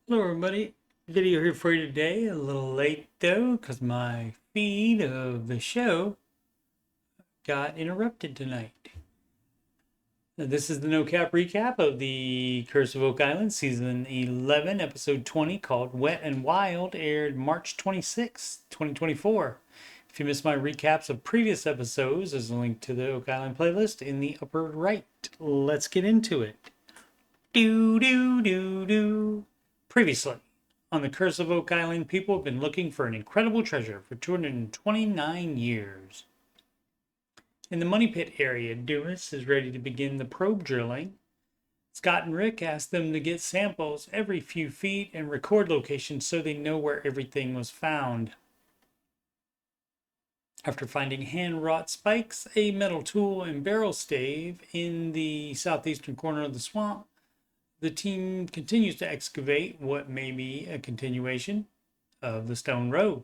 Hello everybody, video here for you today. A little late though because my feed of the show got interrupted tonight. Now, this is the no cap recap of the Curse of Oak Island season 11 episode 20 called Wet and Wild, aired March 26, 2024. If you missed my recaps of previous episodes, there's a link to the Oak Island playlist in the upper right. Let's get into it. Previously on the Curse of Oak Island, people have been looking for an incredible treasure for 229 years. In the Money Pit area, Dumas is ready to begin the probe drilling. Scott and Rick ask them to get samples every few feet and record locations so they know where everything was found. After finding hand-wrought spikes, a metal tool, and barrel stave in the southeastern corner of the swamp, the team continues to excavate what may be a continuation of the stone road.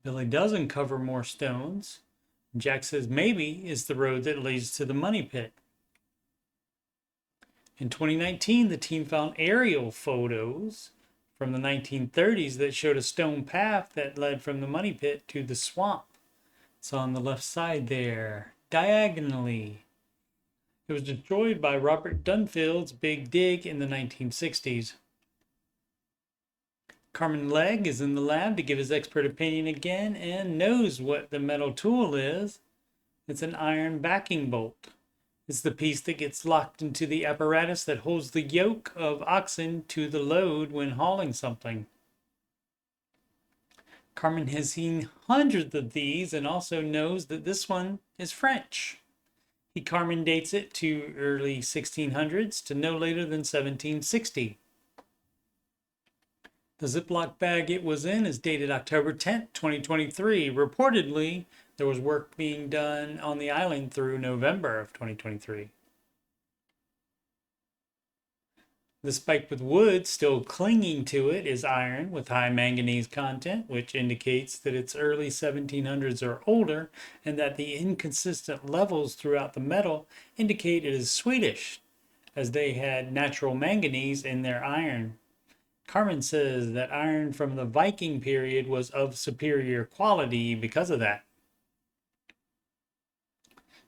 Billy does uncover more stones. Jack says maybe it's the road that leads to the money pit. In 2019, the team found aerial photos from the 1930s that showed a stone path that led from the money pit to the swamp. It's on the left side there, diagonally. It was destroyed by Robert Dunfield's Big Dig in the 1960s. Carmen Legg is in the lab to give his expert opinion again and knows what the metal tool is. It's an iron backing bolt. It's the piece that gets locked into the apparatus that holds the yoke of oxen to the load when hauling something. Carmen has seen hundreds of these and also knows that this one is French. He Carmen dates it to early 1600s to no later than 1760. The Ziploc bag it was in is dated October 10th, 2023. Reportedly, there was work being done on the island through November of 2023. The spike with wood still clinging to it is iron with high manganese content, which indicates that it's early 1700s or older, and that the inconsistent levels throughout the metal indicate it is Swedish, as they had natural manganese in their iron. Carmen says that iron from the Viking period was of superior quality because of that.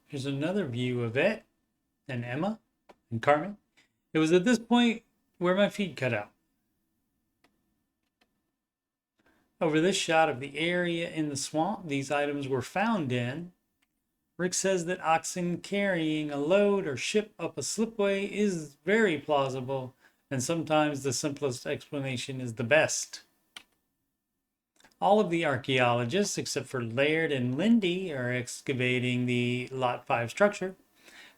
Here's another view of it, and Emma, and Carmen. It was at this point where my feed cut out. Over this shot of the area in the swamp these items were found in, Rick says that oxen carrying a load or ship up a slipway is very plausible, and sometimes the simplest explanation is the best. All of the archaeologists, except for Laird and Lindy, are excavating the Lot 5 structure.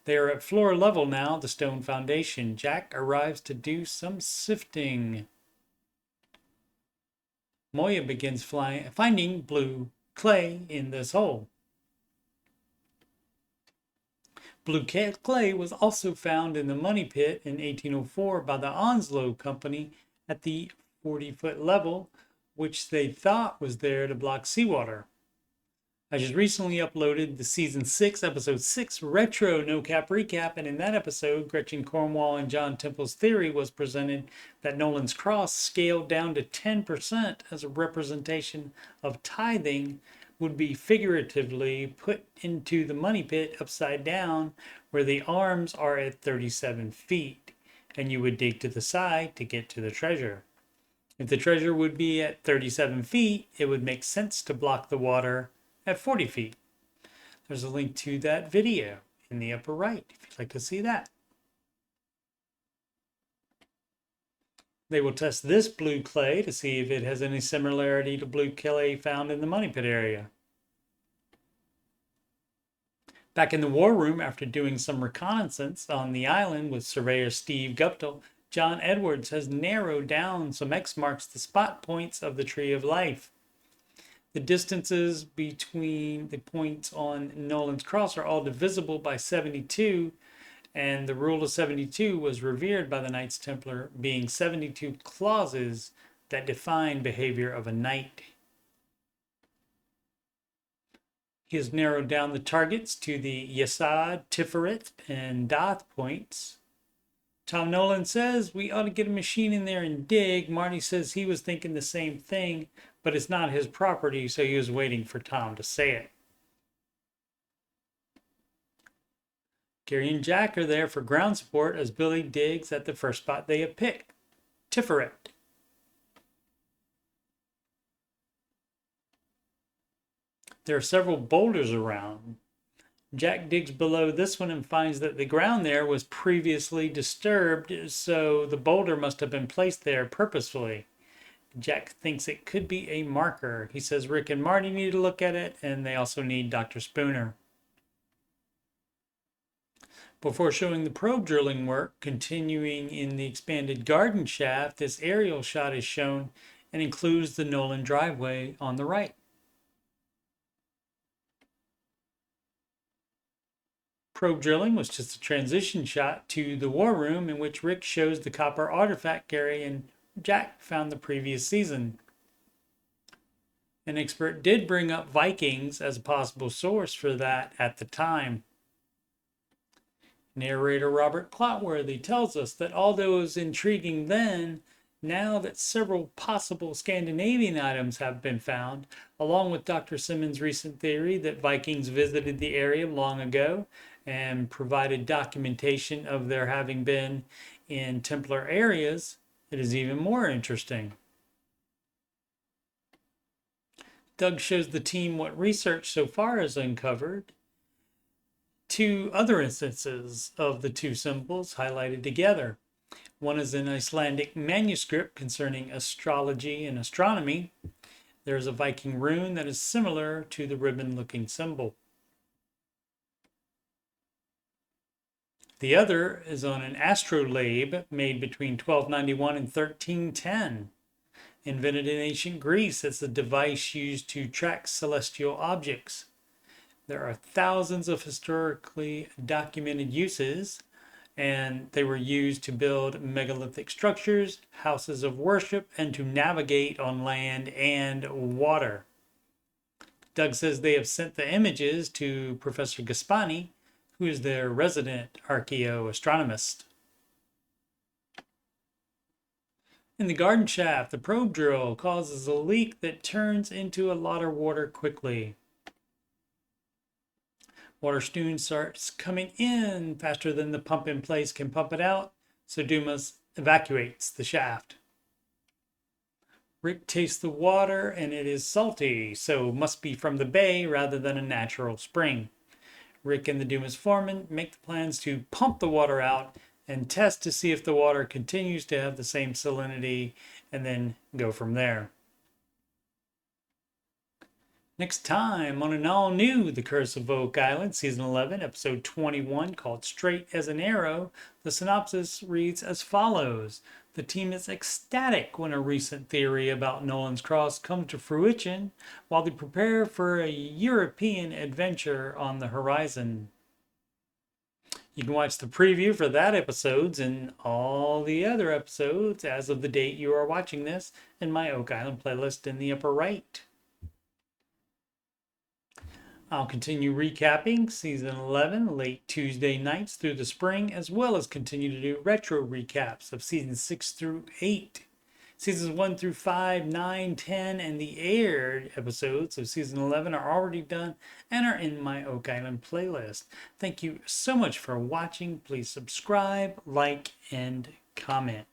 They are at floor level now, the stone foundation. Jack arrives to do some sifting. Moya begins finding blue clay in this hole. Blue clay was also found in the money pit in 1804 by the Onslow Company at the 40-foot level, which they thought was there to block seawater. I just recently uploaded the season 6, episode 6 retro no cap recap, and in that episode, Gretchen Cornwall and John Temple's theory was presented that Nolan's cross scaled down to 10% as a representation of tithing would be figuratively put into the money pit upside down, where the arms are at 37 feet, and you would dig to the side to get to the treasure. If the treasure would be at 37 feet, it would make sense to block the water at 40 feet. There's a link to that video in the upper right if you'd like to see that. They will test this blue clay to see if it has any similarity to blue clay found in the money pit area. Back in the war room, after doing some reconnaissance on the island with surveyor Steve Guptill, John Edwards has narrowed down some X marks the spot points of the Tree of Life. The distances between the points on Nolan's cross are all divisible by 72, and the rule of 72 was revered by the Knights Templar, being 72 clauses that define behavior of a knight. He has narrowed down the targets to the Yesod, Tiferet, and Doth points. Tom Nolan says we ought to get a machine in there and dig. Marty says he was thinking the same thing, but it's not his property, so he was waiting for Tom to say it. Gary and Jack are there for ground support as Billy digs at the first spot they have picked, Tiferet. There are several boulders around. Jack digs below this one and finds that the ground there was previously disturbed, so the boulder must have been placed there purposefully. Jack thinks it could be a marker. He says Rick and Marty need to look at it, and they also need Dr. Spooner. Before showing the probe drilling work continuing in the expanded garden shaft, this aerial shot is shown and includes the Nolan driveway on the right. Probe drilling was just a transition shot to the war room in which Rick shows the copper artifact Gary and Jack found the previous season. An expert did bring up Vikings as a possible source for that at the time. Narrator Robert Clotworthy tells us that although it was intriguing then, now that several possible Scandinavian items have been found, along with Dr. Simmons' recent theory that Vikings visited the area long ago and provided documentation of their having been in Templar areas, it is even more interesting. Doug shows the team what research so far has uncovered. Two other instances of the two symbols highlighted together. One is an Icelandic manuscript concerning astrology and astronomy. There's a Viking rune that is similar to the ribbon-looking symbol. The other is on an astrolabe made between 1291 and 1310. Invented in ancient Greece as a device used to track celestial objects. There are thousands of historically documented uses, and they were used to build megalithic structures, houses of worship, and to navigate on land and water. Doug says they have sent the images to Professor Gaspani, who is their resident archaeoastronomist. In the garden shaft, the probe drill causes a leak that turns into a lot of water quickly. Water soon starts coming in faster than the pump in place can pump it out, so Dumas evacuates the shaft. Rick tastes the water and it is salty, so must be from the bay rather than a natural spring. Rick and the Dumas foreman make the plans to pump the water out and test to see if the water continues to have the same salinity, and then go from there. Next time on an all-new The Curse of Oak Island, Season 11, Episode 21, called Straight as an Arrow, the synopsis reads as follows. The team is ecstatic when a recent theory about Nolan's Cross comes to fruition, while they prepare for a European adventure on the horizon. You can watch the preview for that episode and all the other episodes as of the date you are watching this in my Oak Island playlist in the upper right. I'll continue recapping Season 11 late Tuesday nights through the spring, as well as continue to do retro recaps of Seasons 6 through 8. Seasons 1 through 5, 9, 10, and the aired episodes of Season 11 are already done and are in my Oak Island playlist. Thank you so much for watching. Please subscribe, like, and comment.